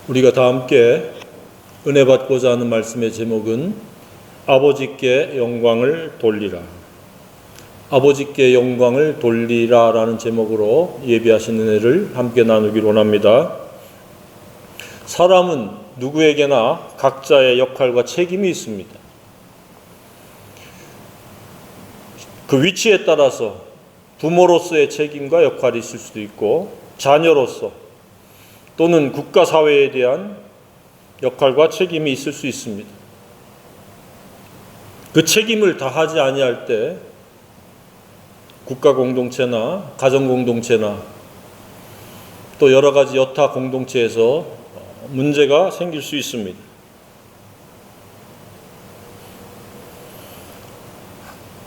우리가 다 함께 은혜 받고자 하는 말씀의 제목은 아버지께 영광을 돌리라. 아버지께 영광을 돌리라 라는 제목으로 예비하신 은혜를 함께 나누기로 원합니다. 사람은 누구에게나 각자의 역할과 책임이 있습니다. 그 위치에 따라서 부모로서의 책임과 역할이 있을 수도 있고, 자녀로서 또는 국가 사회에 대한 역할과 책임이 있을 수 있습니다. 그 책임을 다하지 아니할 때 국가 공동체나 가정 공동체나 또 여러 가지 여타 공동체에서 문제가 생길 수 있습니다.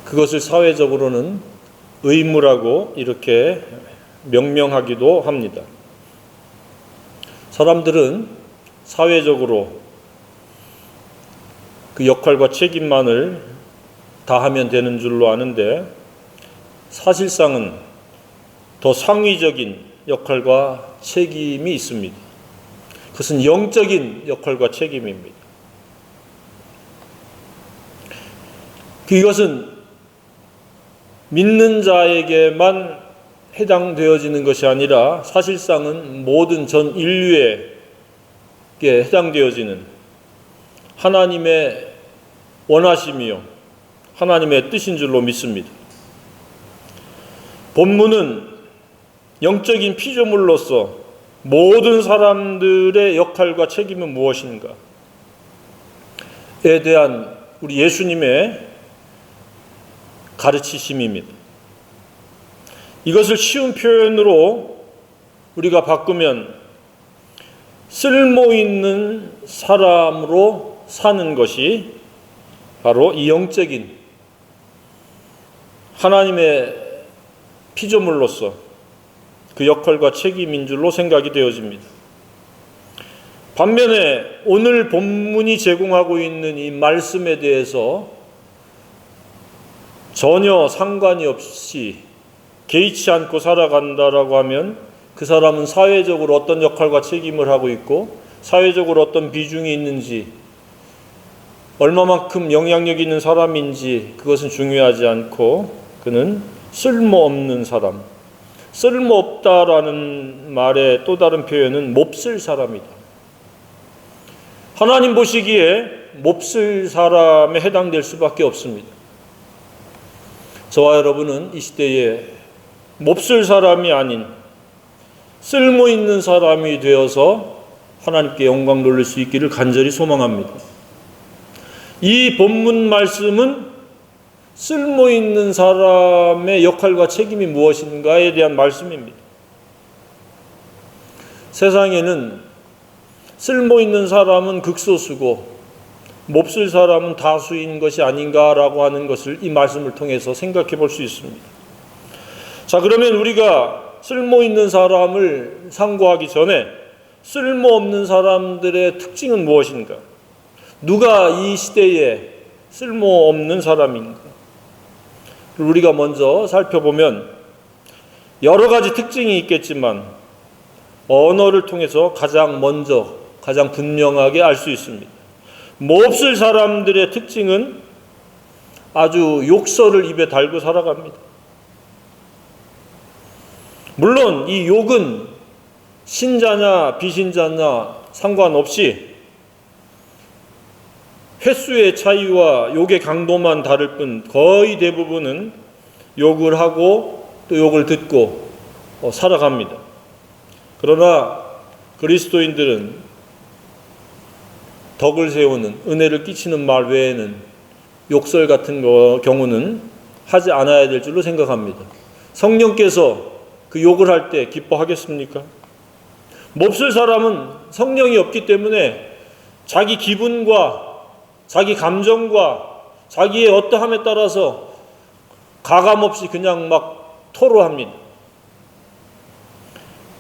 그것을 사회적으로는 의무라고 이렇게 명명하기도 합니다. 사람들은 사회적으로 그 역할과 책임만을 다하면 되는 줄로 아는데, 사실상은 더 상위적인 역할과 책임이 있습니다. 그것은 영적인 역할과 책임입니다. 이것은 믿는 자에게만 해당되어지는 것이 아니라 사실상은 모든 전 인류에게 해당되어지는 하나님의 원하심이요 하나님의 뜻인 줄로 믿습니다. 본문은 영적인 피조물로서 모든 사람들의 역할과 책임은 무엇인가에 대한 우리 예수님의 가르치심입니다. 이것을 쉬운 표현으로 우리가 바꾸면 쓸모 있는 사람으로 사는 것이 바로 이 영적인 하나님의 피조물로서 그 역할과 책임인 줄로 생각이 되어집니다. 반면에 오늘 본문이 제공하고 있는 이 말씀에 대해서 전혀 상관이 없이 개의치 않고 살아간다라고 하면 그 사람은 사회적으로 어떤 역할과 책임을 하고 있고 사회적으로 어떤 비중이 있는지, 얼마만큼 영향력 있는 사람인지 그것은 중요하지 않고, 그는 쓸모없는 사람, 쓸모없다라는 말의 또 다른 표현은 몹쓸 사람이다. 하나님 보시기에 몹쓸 사람에 해당될 수밖에 없습니다. 저와 여러분은 이 시대에 몹쓸 사람이 아닌 쓸모 있는 사람이 되어서 하나님께 영광 돌릴 수 있기를 간절히 소망합니다. 이 본문 말씀은 쓸모 있는 사람의 역할과 책임이 무엇인가에 대한 말씀입니다. 세상에는 쓸모 있는 사람은 극소수고 몹쓸 사람은 다수인 것이 아닌가라고 하는 것을 이 말씀을 통해서 생각해 볼 수 있습니다. 자, 그러면 우리가 쓸모 있는 사람을 상고하기 전에 쓸모없는 사람들의 특징은 무엇인가? 누가 이 시대에 쓸모없는 사람인가? 우리가 먼저 살펴보면 여러 가지 특징이 있겠지만 언어를 통해서 가장 분명하게 알 수 있습니다. 몹쓸 사람들의 특징은 아주 욕설을 입에 달고 살아갑니다. 물론 이 욕은 신자냐 비신자냐 상관없이 횟수의 차이와 욕의 강도만 다를 뿐 거의 대부분은 욕을 하고 또 욕을 듣고 살아갑니다. 그러나 그리스도인들은 덕을 세우는, 은혜를 끼치는 말 외에는 욕설 같은 경우는 하지 않아야 될 줄로 생각합니다. 성령께서 그 욕을 할 때 기뻐하겠습니까? 몹쓸 사람은 성령이 없기 때문에 자기 기분과 자기 감정과 자기의 어떠함에 따라서 가감없이 그냥 막 토로합니다.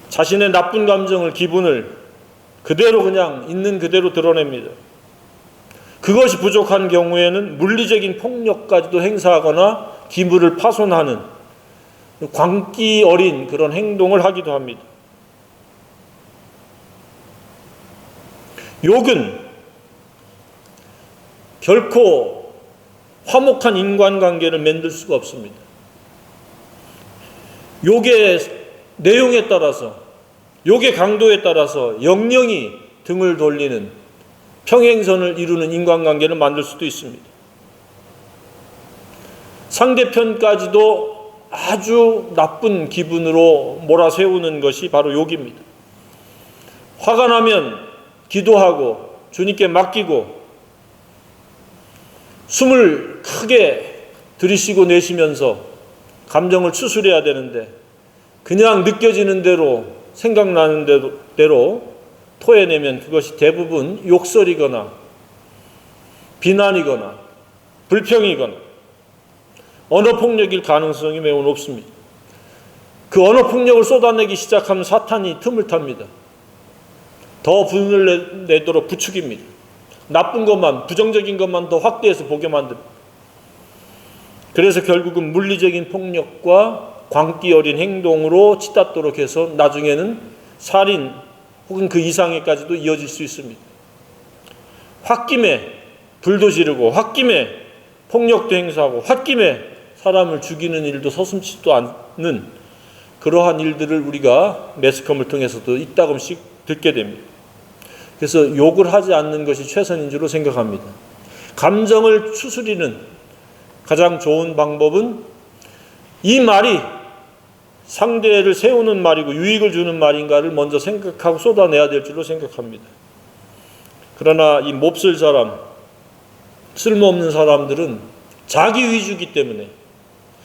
자신의 나쁜 감정을, 기분을 그대로 그냥 있는 그대로 드러냅니다. 그것이 부족한 경우에는 물리적인 폭력까지도 행사하거나 기물을 파손하는 광기 어린 그런 행동을 하기도 합니다. 욕은 결코 화목한 인간관계를 만들 수가 없습니다. 욕의 내용에 따라서, 욕의 강도에 따라서 영영이 등을 돌리는 평행선을 이루는 인간관계를 만들 수도 있습니다. 상대편까지도 아주 나쁜 기분으로 몰아세우는 것이 바로 욕입니다. 화가 나면 기도하고 주님께 맡기고 숨을 크게 들이쉬고 내쉬면서 감정을 추스려야 되는데 그냥 느껴지는 대로 생각나는 대로 토해내면 그것이 대부분 욕설이거나 비난이거나 불평이거나 언어폭력일 가능성이 매우 높습니다. 그 언어폭력을 쏟아내기 시작하면 사탄이 틈을 탑니다. 더 분을 내도록 부추깁니다. 나쁜 것만, 부정적인 것만 더 확대해서 보게 만듭니다. 그래서 결국은 물리적인 폭력과 광기 어린 행동으로 치닫도록 해서 나중에는 살인 혹은 그 이상에까지도 이어질 수 있습니다. 홧김에 불도 지르고 홧김에 폭력도 행사하고 홧김에 사람을 죽이는 일도 서슴지도 않는 그러한 일들을 우리가 매스컴을 통해서도 이따금씩 듣게 됩니다. 그래서 욕을 하지 않는 것이 최선인 줄로 생각합니다. 감정을 추스리는 가장 좋은 방법은 이 말이 상대를 세우는 말이고 유익을 주는 말인가를 먼저 생각하고 쏟아내야 될 줄로 생각합니다. 그러나 이 몹쓸 사람, 쓸모없는 사람들은 자기 위주이기 때문에,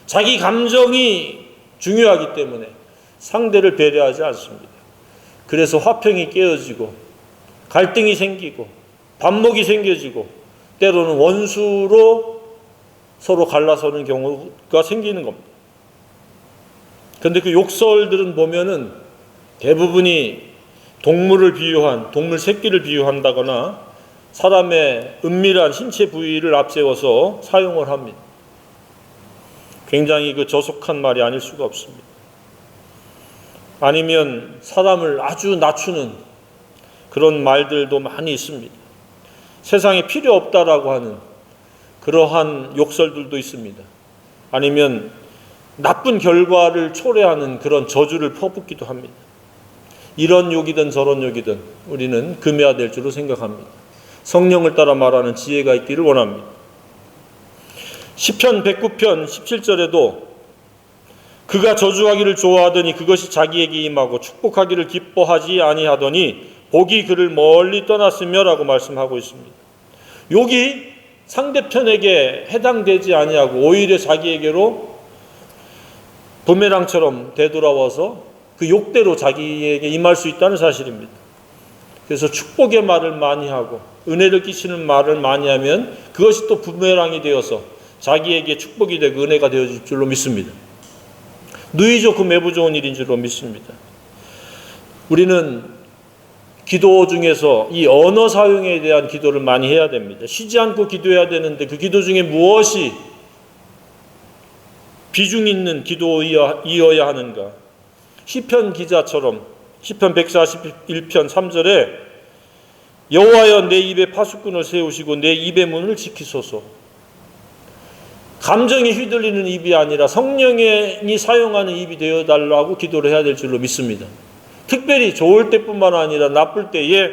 자기 감정이 중요하기 때문에 상대를 배려하지 않습니다. 그래서 화평이 깨어지고 갈등이 생기고 반목이 생겨지고 때로는 원수로 서로 갈라서는 경우가 생기는 겁니다. 그런데 그 욕설들은 보면은 대부분이 동물을 비유한, 동물 새끼를 비유한다거나 사람의 은밀한 신체 부위를 앞세워서 사용을 합니다. 굉장히 그 저속한 말이 아닐 수가 없습니다. 아니면 사람을 아주 낮추는 그런 말들도 많이 있습니다. 세상에 필요 없다라고 하는 그러한 욕설들도 있습니다. 아니면 나쁜 결과를 초래하는 그런 저주를 퍼붓기도 합니다. 이런 욕이든 저런 욕이든 우리는 금해야 될 줄로 생각합니다. 성령을 따라 말하는 지혜가 있기를 원합니다. 시편 109편 17절에도 그가 저주하기를 좋아하더니 그것이 자기에게 임하고 축복하기를 기뻐하지 아니하더니 복이 그를 멀리 떠났으며 라고 말씀하고 있습니다. 욕이 상대편에게 해당되지 아니하고 오히려 자기에게로 부메랑처럼 되돌아와서 그 욕대로 자기에게 임할 수 있다는 사실입니다. 그래서 축복의 말을 많이 하고 은혜를 끼치는 말을 많이 하면 그것이 또 부메랑이 되어서 자기에게 축복이 되고 은혜가 되어질 줄로 믿습니다. 누이 좋고 매부 좋은 일인 줄로 믿습니다. 우리는 기도 중에서 이 언어 사용에 대한 기도를 많이 해야 됩니다. 쉬지 않고 기도해야 되는데 그 기도 중에 무엇이 비중 있는 기도이어야 하는가? 시편 기자처럼 시편 141편 3절에 여호와여 내 입에 파수꾼을 세우시고 내 입의 문을 지키소서. 감정에 휘둘리는 입이 아니라 성령이 사용하는 입이 되어달라고 기도를 해야 될 줄로 믿습니다. 특별히 좋을 때뿐만 아니라 나쁠 때에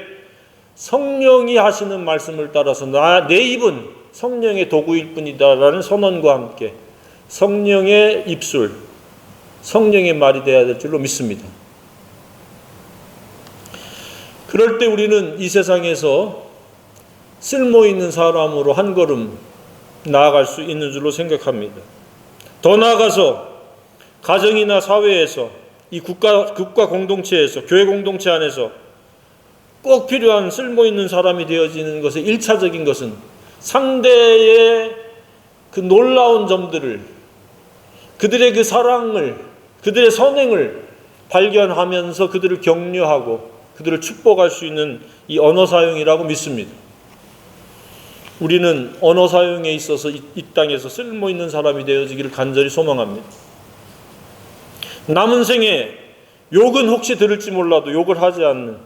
성령이 하시는 말씀을 따라서 내 입은 성령의 도구일 뿐이다라는 선언과 함께 성령의 입술, 성령의 말이 되어야 될 줄로 믿습니다. 그럴 때 우리는 이 세상에서 쓸모있는 사람으로 한 걸음 나아갈 수 있는 줄로 생각합니다. 더 나아가서 가정이나 사회에서 이 국가 공동체에서 교회 공동체 안에서 꼭 필요한 쓸모있는 사람이 되어지는 것의 1차적인 것은 상대의 그 놀라운 점들을, 그들의 그 사랑을, 그들의 선행을 발견하면서 그들을 격려하고 그들을 축복할 수 있는 이 언어 사용이라고 믿습니다. 우리는 언어 사용에 있어서 이 땅에서 쓸모있는 사람이 되어지기를 간절히 소망합니다. 남은 생에 욕은 혹시 들을지 몰라도 욕을 하지 않는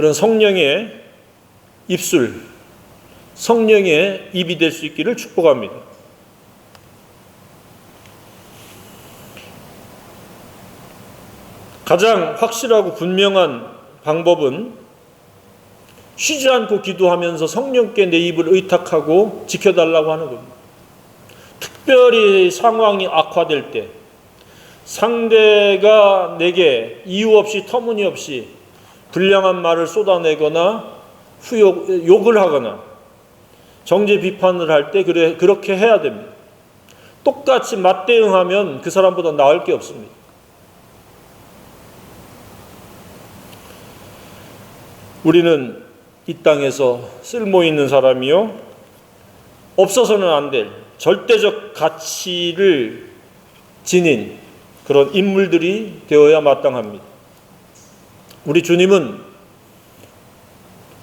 그런 성령의 입술, 성령의 입이 될 수 있기를 축복합니다. 가장 확실하고 분명한 방법은 쉬지 않고 기도하면서 성령께 내 입을 의탁하고 지켜달라고 하는 겁니다. 특별히 상황이 악화될 때, 상대가 내게 이유 없이 터무니없이 불량한 말을 쏟아내거나 욕을 하거나 정죄 비판을 할 때 그렇게 해야 됩니다. 똑같이 맞대응하면 그 사람보다 나을 게 없습니다. 우리는 이 땅에서 쓸모 있는 사람이요, 없어서는 안 될 절대적 가치를 지닌 그런 인물들이 되어야 마땅합니다. 우리 주님은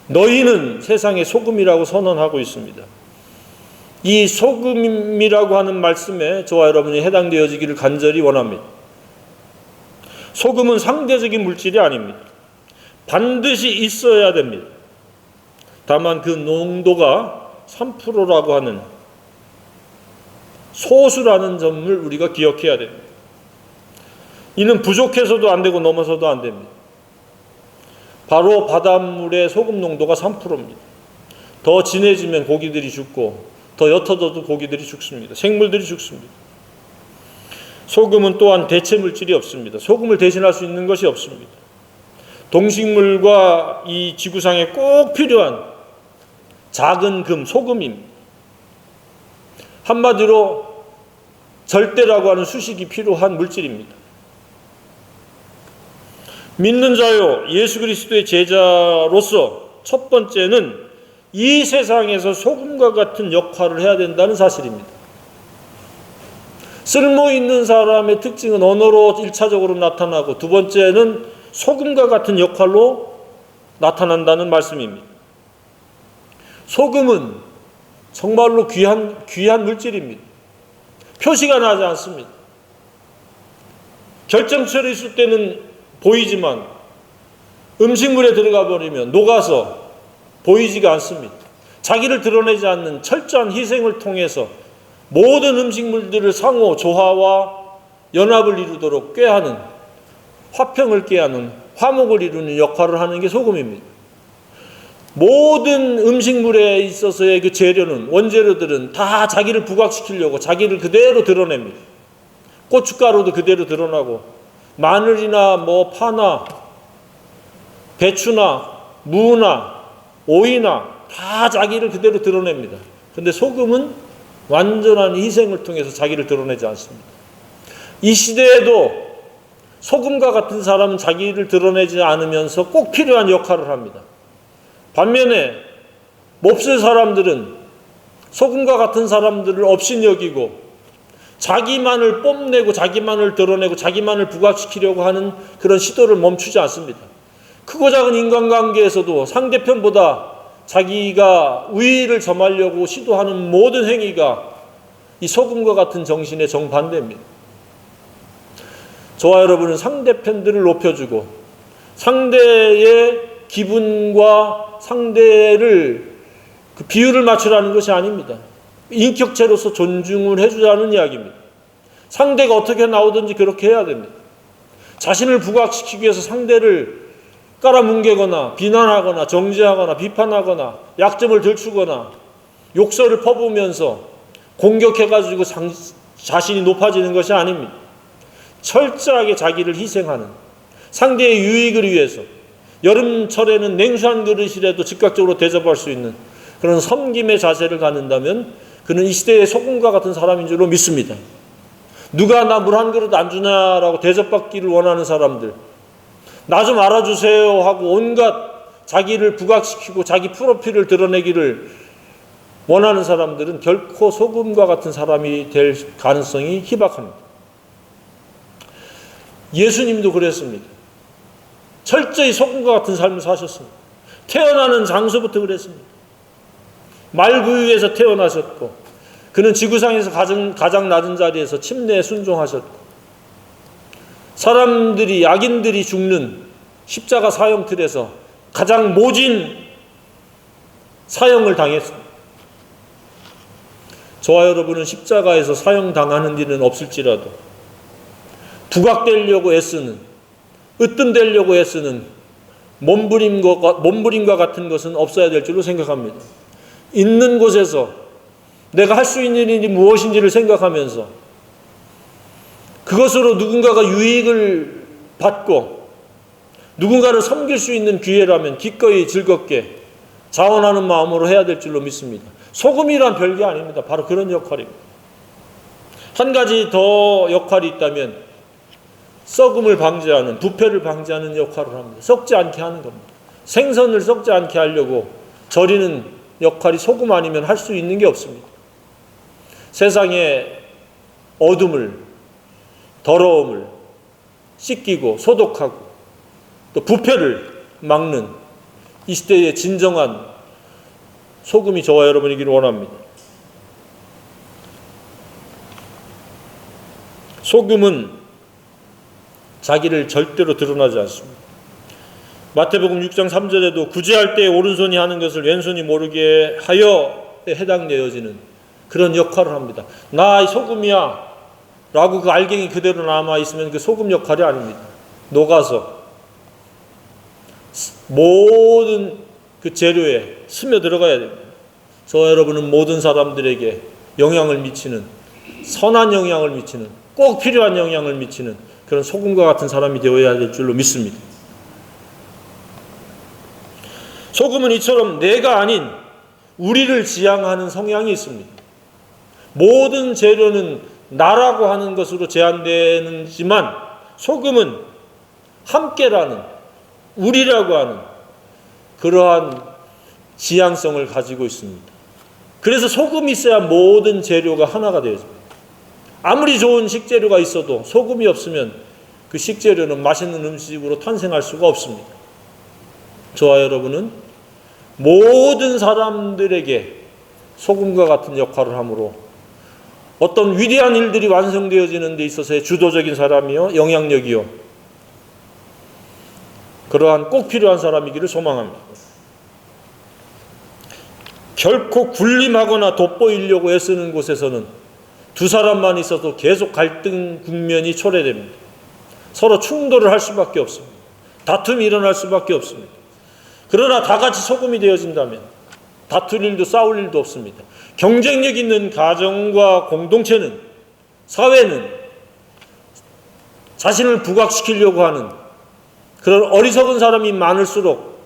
너희는 세상의 소금이라고 선언하고 있습니다. 이 소금이라고 하는 말씀에 저와 여러분이 해당되어지기를 간절히 원합니다. 소금은 상대적인 물질이 아닙니다. 반드시 있어야 됩니다. 다만 그 농도가 3%라고 하는 소수라는 점을 우리가 기억해야 됩니다. 이는 부족해서도 안 되고 넘어서도 안 됩니다. 바로 바닷물의 소금 농도가 3%입니다. 더 진해지면 고기들이 죽고 더 옅어져도 고기들이 죽습니다. 생물들이 죽습니다. 소금은 또한 대체 물질이 없습니다. 소금을 대신할 수 있는 것이 없습니다. 동식물과 이 지구상에 꼭 필요한 작은 금, 소금입니다. 한마디로 절대라고 하는 수식이 필요한 물질입니다. 믿는 자요, 예수 그리스도의 제자로서 첫 번째는 이 세상에서 소금과 같은 역할을 해야 된다는 사실입니다. 쓸모 있는 사람의 특징은 언어로 1차적으로 나타나고 두 번째는 소금과 같은 역할로 나타난다는 말씀입니다. 소금은 정말로 귀한 물질입니다. 표시가 나지 않습니다. 결정철이 있을 때는 보이지만 음식물에 들어가 버리면 녹아서 보이지가 않습니다. 자기를 드러내지 않는 철저한 희생을 통해서 모든 음식물들을 상호 조화와 연합을 이루도록 꾀하는, 화평을 꾀하는, 화목을 이루는 역할을 하는 게 소금입니다. 모든 음식물에 있어서의 그 재료는, 원재료들은 다 자기를 부각시키려고 자기를 그대로 드러냅니다. 고춧가루도 그대로 드러나고 마늘이나 파나 배추나 무나 오이나 다 자기를 그대로 드러냅니다. 그런데 소금은 완전한 희생을 통해서 자기를 드러내지 않습니다. 이 시대에도 소금과 같은 사람은 자기를 드러내지 않으면서 꼭 필요한 역할을 합니다. 반면에 몹쓸 사람들은 소금과 같은 사람들을 업신여기고 자기만을 뽐내고 자기만을 드러내고 자기만을 부각시키려고 하는 그런 시도를 멈추지 않습니다. 크고 작은 인간관계에서도 상대편보다 자기가 우위를 점하려고 시도하는 모든 행위가 이 소금과 같은 정신의 정반대입니다. 저와 여러분은 상대편들을 높여주고 상대의 기분과 상대를 그 비율을 맞추라는 것이 아닙니다. 인격체로서 존중을 해주자는 이야기입니다. 상대가 어떻게 나오든지 그렇게 해야 됩니다. 자신을 부각시키기 위해서 상대를 깔아뭉개거나 비난하거나 정죄하거나 비판하거나 약점을 들추거나 욕설을 퍼부으면서 공격해가지고 자신이 높아지는 것이 아닙니다. 철저하게 자기를 희생하는, 상대의 유익을 위해서 여름철에는 냉수 한 그릇이라도 즉각적으로 대접할 수 있는 그런 섬김의 자세를 갖는다면 그는 이 시대의 소금과 같은 사람인 줄로 믿습니다. 누가 나 물 한 그릇 안 주냐라고 대접받기를 원하는 사람들, 나 좀 알아주세요 하고 온갖 자기를 부각시키고 자기 프로필을 드러내기를 원하는 사람들은 결코 소금과 같은 사람이 될 가능성이 희박합니다. 예수님도 그랬습니다. 철저히 소금과 같은 삶을 사셨습니다. 태어나는 장소부터 그랬습니다. 말구유에서 태어나셨고 그는 지구상에서 가장 낮은 자리에서 침례에 순종하셨고 사람들이, 악인들이 죽는 십자가 사형틀에서 가장 모진 사형을 당했습니다. 저와 여러분은 십자가에서 사형당하는 일은 없을지라도 부각되려고 애쓰는, 으뜸되려고 애쓰는 몸부림과 같은 것은 없어야 될 줄로 생각합니다. 있는 곳에서 내가 할 수 있는 일이 무엇인지를 생각하면서 그것으로 누군가가 유익을 받고 누군가를 섬길 수 있는 기회라면 기꺼이 즐겁게 자원하는 마음으로 해야 될 줄로 믿습니다. 소금이란 별게 아닙니다. 바로 그런 역할입니다. 한 가지 더 역할이 있다면 썩음을 방지하는, 부패를 방지하는 역할을 합니다. 썩지 않게 하는 겁니다. 생선을 썩지 않게 하려고 절이는 역할이 소금 아니면 할 수 있는 게 없습니다. 세상의 어둠을, 더러움을 씻기고 소독하고 또 부패를 막는 이 시대의 진정한 소금이 저와 여러분이기를 원합니다. 소금은 자기를 절대로 드러나지 않습니다. 마태복음 6장 3절에도 구제할 때 오른손이 하는 것을 왼손이 모르게 하여에 해당되어지는 그런 역할을 합니다. 나 소금이야 라고 그 알갱이 그대로 남아있으면 그 소금 역할이 아닙니다. 녹아서 모든 그 재료에 스며 들어가야 됩니다. 저와 여러분은 모든 사람들에게 영향을 미치는, 선한 영향을 미치는, 꼭 필요한 영향을 미치는 그런 소금과 같은 사람이 되어야 될 줄로 믿습니다. 소금은 이처럼 내가 아닌 우리를 지향하는 성향이 있습니다. 모든 재료는 나라고 하는 것으로 제한되지만 소금은 함께라는, 우리라고 하는 그러한 지향성을 가지고 있습니다. 그래서 소금이 있어야 모든 재료가 하나가 되어집니다. 아무리 좋은 식재료가 있어도 소금이 없으면 그 식재료는 맛있는 음식으로 탄생할 수가 없습니다. 저와 여러분은 모든 사람들에게 소금과 같은 역할을 하므로 어떤 위대한 일들이 완성되어지는 데 있어서의 주도적인 사람이요, 영향력이요, 그러한 꼭 필요한 사람이기를 소망합니다. 결코 군림하거나 돋보이려고 애쓰는 곳에서는 두 사람만 있어도 계속 갈등 국면이 초래됩니다. 서로 충돌을 할 수밖에 없습니다. 다툼이 일어날 수밖에 없습니다. 그러나 다 같이 소금이 되어진다면 다툴 일도 싸울 일도 없습니다. 경쟁력 있는 가정과 공동체는, 사회는 자신을 부각시키려고 하는 그런 어리석은 사람이 많을수록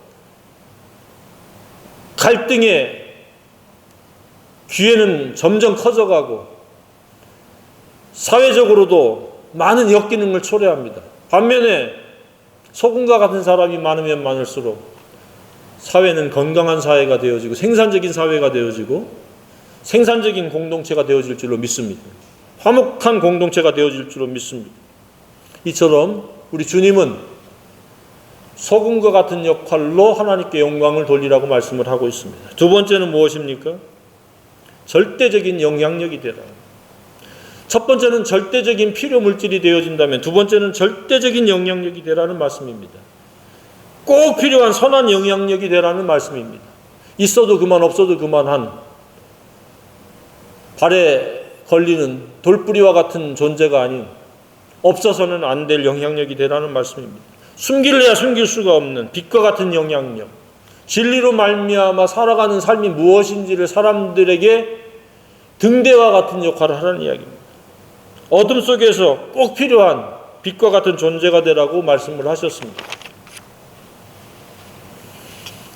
갈등의 기회는 점점 커져가고 사회적으로도 많은 역기능을 초래합니다. 반면에 소금과 같은 사람이 많으면 많을수록 사회는 건강한 사회가 되어지고 생산적인 사회가 되어지고 생산적인 공동체가 되어질 줄로 믿습니다. 화목한 공동체가 되어질 줄로 믿습니다. 이처럼 우리 주님은 소금과 같은 역할로 하나님께 영광을 돌리라고 말씀을 하고 있습니다. 두 번째는 무엇입니까? 절대적인 영향력이 되라. 첫 번째는 절대적인 필요 물질이 되어진다면 두 번째는 절대적인 영향력이 되라는 말씀입니다. 꼭 필요한 선한 영향력이 되라는 말씀입니다. 있어도 그만 없어도 그만한 발에 걸리는 돌뿌리와 같은 존재가 아닌 없어서는 안 될 영향력이 되라는 말씀입니다. 숨길래야 숨길 수가 없는 빛과 같은 영향력, 진리로 말미암아 살아가는 삶이 무엇인지를 사람들에게 등대와 같은 역할을 하라는 이야기입니다. 어둠 속에서 꼭 필요한 빛과 같은 존재가 되라고 말씀을 하셨습니다.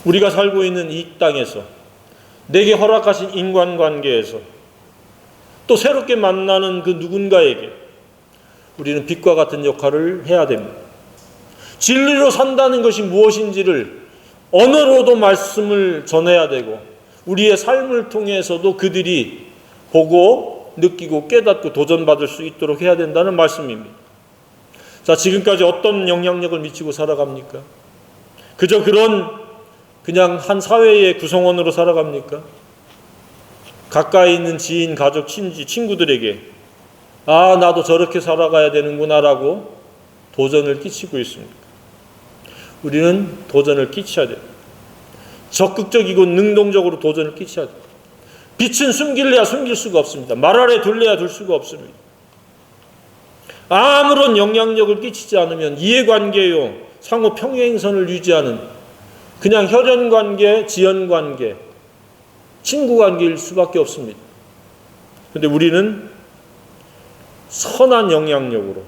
우리가 살고 있는 이 땅에서, 내게 허락하신 인간관계에서, 또 새롭게 만나는 그 누군가에게 우리는 빛과 같은 역할을 해야 됩니다. 진리로 산다는 것이 무엇인지를 언어로도 말씀을 전해야 되고 우리의 삶을 통해서도 그들이 보고 느끼고 깨닫고 도전받을 수 있도록 해야 된다는 말씀입니다. 자, 지금까지 어떤 영향력을 미치고 살아갑니까? 그저 그냥 한 사회의 구성원으로 살아갑니까? 가까이 있는 지인, 가족, 친구들에게 나도 저렇게 살아가야 되는구나라고 도전을 끼치고 있습니다. 우리는 도전을 끼쳐야 돼요. 적극적이고 능동적으로 도전을 끼쳐야 돼요. 빛은 숨길래야 숨길 수가 없습니다. 말 아래 둘래야 둘 수가 없습니다. 아무런 영향력을 끼치지 않으면 이해관계요, 상호 평행선을 유지하는 그냥 혈연관계, 지연관계, 친구관계일 수밖에 없습니다. 그런데 우리는 선한 영향력으로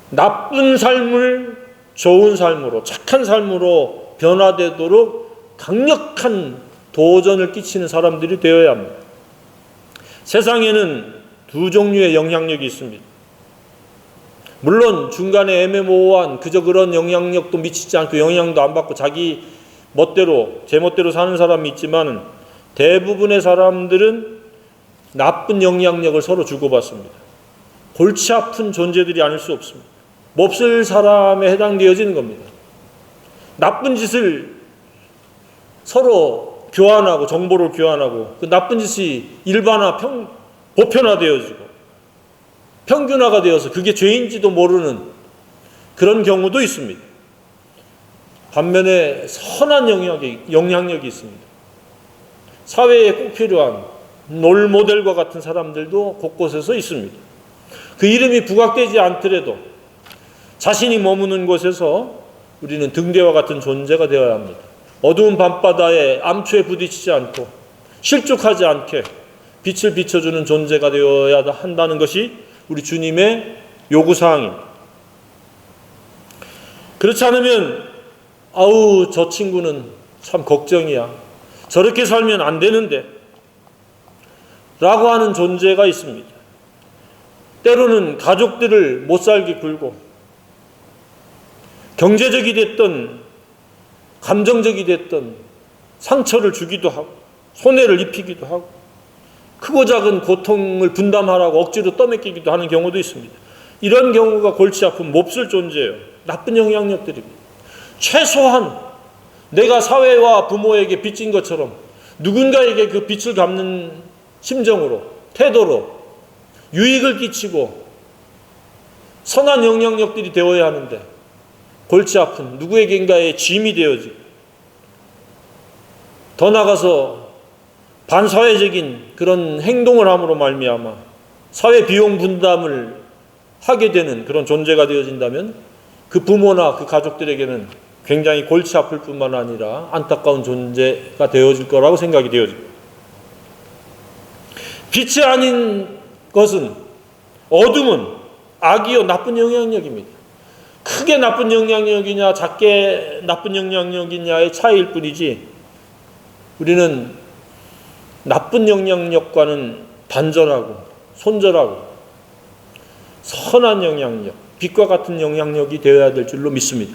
나쁜 삶을 좋은 삶으로, 착한 삶으로 변화되도록 강력한 도전을 끼치는 사람들이 되어야 합니다. 세상에는 두 종류의 영향력이 있습니다. 물론 중간에 애매모호한 그저 그런 영향력도 미치지 않고 영향도 안 받고 자기 멋대로 제 멋대로 사는 사람이 있지만 대부분의 사람들은 나쁜 영향력을 서로 주고받습니다. 골치 아픈 존재들이 아닐 수 없습니다. 몹쓸 사람에 해당되어지는 겁니다. 나쁜 짓을 서로 교환하고 정보를 교환하고 그 나쁜 짓이 일반화, 보편화되어지고 평균화가 되어서 그게 죄인지도 모르는 그런 경우도 있습니다. 반면에 선한 영향력이 있습니다. 사회에 꼭 필요한 롤모델과 같은 사람들도 곳곳에서 있습니다. 그 이름이 부각되지 않더라도 자신이 머무는 곳에서 우리는 등대와 같은 존재가 되어야 합니다. 어두운 밤바다에 암초에 부딪히지 않고 실족하지 않게 빛을 비춰주는 존재가 되어야 한다는 것이 우리 주님의 요구사항입니다. 그렇지 않으면 아우 저 친구는 참 걱정이야. 저렇게 살면 안 되는데 라고 하는 존재가 있습니다. 때로는 가족들을 못 살게 굴고 경제적이 됐던 감정적이 됐던 상처를 주기도 하고 손해를 입히기도 하고 크고 작은 고통을 분담하라고 억지로 떠맡기기도 하는 경우도 있습니다. 이런 경우가 골치 아픈 몹쓸 존재예요. 나쁜 영향력들입니다. 최소한 내가 사회와 부모에게 빚진 것처럼 누군가에게 그 빚을 갚는 심정으로, 태도로 유익을 끼치고 선한 영향력들이 되어야 하는데 골치 아픈 누구에겐가의 짐이 되어지고 더 나아가서 반사회적인 그런 행동을 함으로 말미암아 사회 비용 분담을 하게 되는 그런 존재가 되어진다면 그 부모나 그 가족들에게는 굉장히 골치 아플 뿐만 아니라 안타까운 존재가 되어질 거라고 생각이 되어집니다. 빛이 아닌 것은 어둠은 악이요 나쁜 영향력입니다. 크게 나쁜 영향력이냐 작게 나쁜 영향력이냐의 차이일 뿐이지 우리는 나쁜 영향력과는 단절하고 손절하고 선한 영향력, 빛과 같은 영향력이 되어야 될 줄로 믿습니다.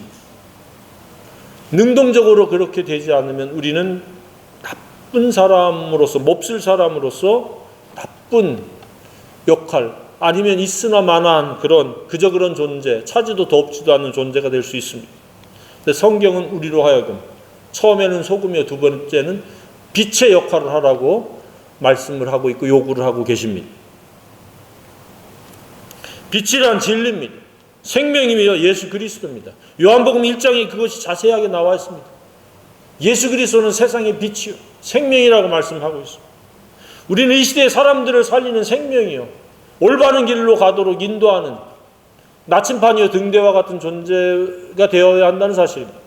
능동적으로 그렇게 되지 않으면 우리는 나쁜 사람으로서, 몹쓸 사람으로서 나쁜 역할, 아니면 있으나 마나한 그저 그런 존재, 차지도 덥지도 않는 존재가 될 수 있습니다. 근데 성경은 우리로 하여금 처음에는 소금이요, 두 번째는 빛의 역할을 하라고 말씀을 하고 있고 요구를 하고 계십니다. 빛이란 진리입니다. 생명이며 예수 그리스도입니다. 요한복음 1장에 그것이 자세하게 나와 있습니다. 예수 그리스도는 세상의 빛이요 생명이라고 말씀하고 있습니다. 우리는 이 시대의 사람들을 살리는 생명이요 올바른 길로 가도록 인도하는 나침반이요 등대와 같은 존재가 되어야 한다는 사실입니다.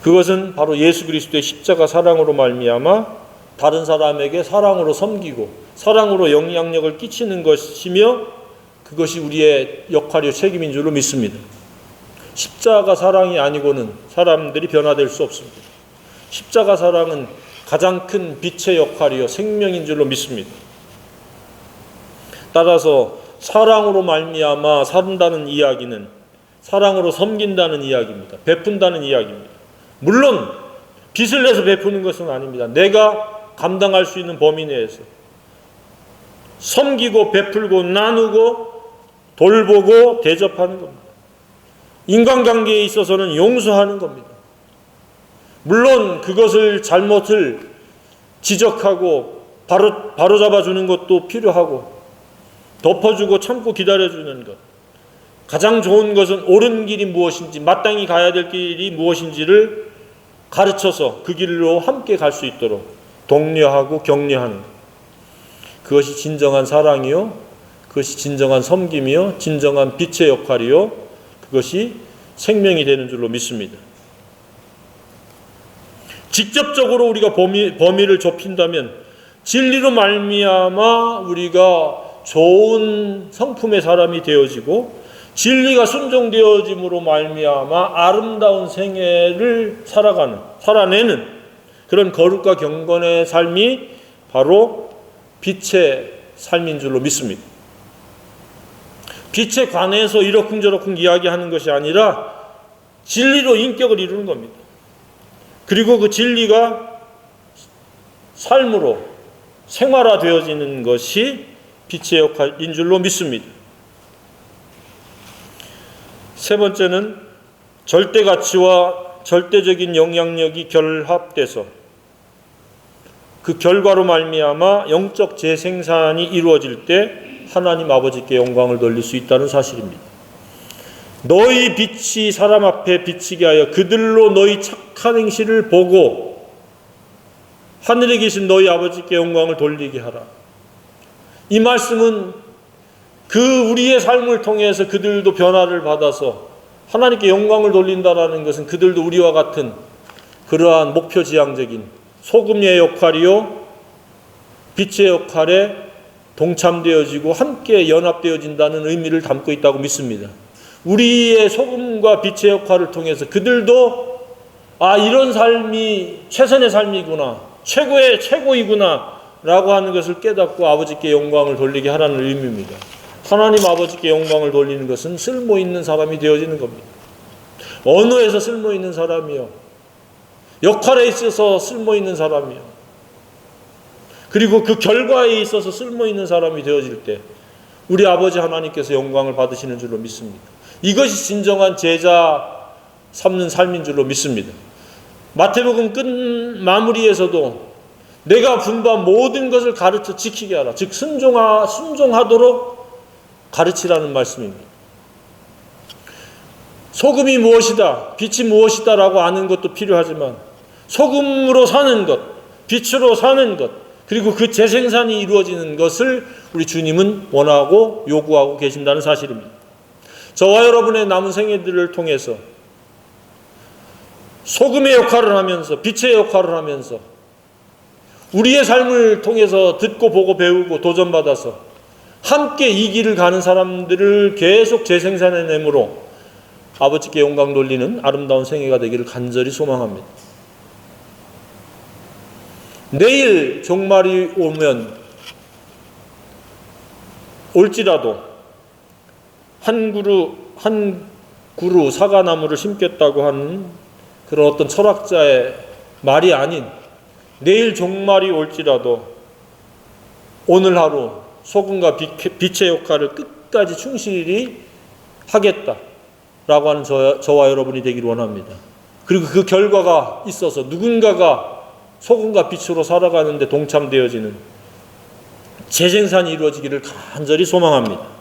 그것은 바로 예수 그리스도의 십자가 사랑으로 말미암아 다른 사람에게 사랑으로 섬기고 사랑으로 영향력을 끼치는 것이며 그것이 우리의 역할이요 책임인 줄로 믿습니다. 십자가 사랑이 아니고는 사람들이 변화될 수 없습니다. 십자가 사랑은 가장 큰 빛의 역할이요 생명인 줄로 믿습니다. 따라서 사랑으로 말미암아 산다는 이야기는 사랑으로 섬긴다는 이야기입니다. 베푼다는 이야기입니다. 물론 빚을 내서 베푸는 것은 아닙니다. 내가 감당할 수 있는 범위 내에서 섬기고 베풀고 나누고 돌보고 대접하는 겁니다. 인간관계에 있어서는 용서하는 겁니다. 물론 그것을 잘못을 지적하고 바로잡아주는 것도 필요하고 덮어주고 참고 기다려주는 것, 가장 좋은 것은 옳은 길이 무엇인지, 마땅히 가야 될 길이 무엇인지를 가르쳐서 그 길로 함께 갈 수 있도록 독려하고 격려하는, 그것이 진정한 사랑이요, 그것이 진정한 섬김이요, 진정한 빛의 역할이요, 그것이 생명이 되는 줄로 믿습니다. 직접적으로 우리가 범위를 좁힌다면 진리로 말미암아 우리가 좋은 성품의 사람이 되어지고, 진리가 순종되어짐으로 말미암아 아름다운 생애를 살아내는 그런 거룩과 경건의 삶이 바로 빛의 삶인 줄로 믿습니다. 빛에 관해서 이러쿵저러쿵 이야기하는 것이 아니라 진리로 인격을 이루는 겁니다. 그리고 그 진리가 삶으로 생활화되어지는 것이 빛의 역할인 줄로 믿습니다. 세 번째는 절대 가치와 절대적인 영향력이 결합돼서 그 결과로 말미암아 영적 재생산이 이루어질 때 하나님 아버지께 영광을 돌릴 수 있다는 사실입니다. 너희 빛이 사람 앞에 비치게 하여 그들로 너희 착한 행실을 보고 하늘에 계신 너희 아버지께 영광을 돌리게 하라. 이 말씀은 그 우리의 삶을 통해서 그들도 변화를 받아서 하나님께 영광을 돌린다라는 것은 그들도 우리와 같은 그러한 목표지향적인 소금의 역할이요 빛의 역할에 동참되어지고 함께 연합되어진다는 의미를 담고 있다고 믿습니다. 우리의 소금과 빛의 역할을 통해서 그들도 이런 삶이 최선의 삶이구나, 최고이구나 라고 하는 것을 깨닫고 아버지께 영광을 돌리게 하라는 의미입니다. 하나님 아버지께 영광을 돌리는 것은 쓸모있는 사람이 되어지는 겁니다. 언어에서 쓸모있는 사람이요, 역할에 있어서 쓸모있는 사람이요, 그리고 그 결과에 있어서 쓸모있는 사람이 되어질 때 우리 아버지 하나님께서 영광을 받으시는 줄로 믿습니다. 이것이 진정한 제자 삼는 삶인 줄로 믿습니다. 마태복음 끝 마무리에서도 내가 분부한 모든 것을 가르쳐 지키게 하라, 즉 순종하도록 가르치라는 말씀입니다. 소금이 무엇이다, 빛이 무엇이다 라고 아는 것도 필요하지만 소금으로 사는 것, 빛으로 사는 것, 그리고 그 재생산이 이루어지는 것을 우리 주님은 원하고 요구하고 계신다는 사실입니다. 저와 여러분의 남은 생애들을 통해서 소금의 역할을 하면서 빛의 역할을 하면서 우리의 삶을 통해서 듣고 보고 배우고 도전받아서 함께 이 길을 가는 사람들을 계속 재생산해내므로 아버지께 영광 돌리는 아름다운 생애가 되기를 간절히 소망합니다. 내일 종말이 올지라도 한 그루 사과나무를 심겠다고 하는 그런 어떤 철학자의 말이 아닌, 내일 종말이 올지라도 오늘 하루 소금과 빛의 역할을 끝까지 충실히 하겠다라고 하는 저와 여러분이 되기를 원합니다. 그리고 그 결과가 있어서 누군가가 소금과 빛으로 살아가는데 동참되어지는 재생산이 이루어지기를 간절히 소망합니다.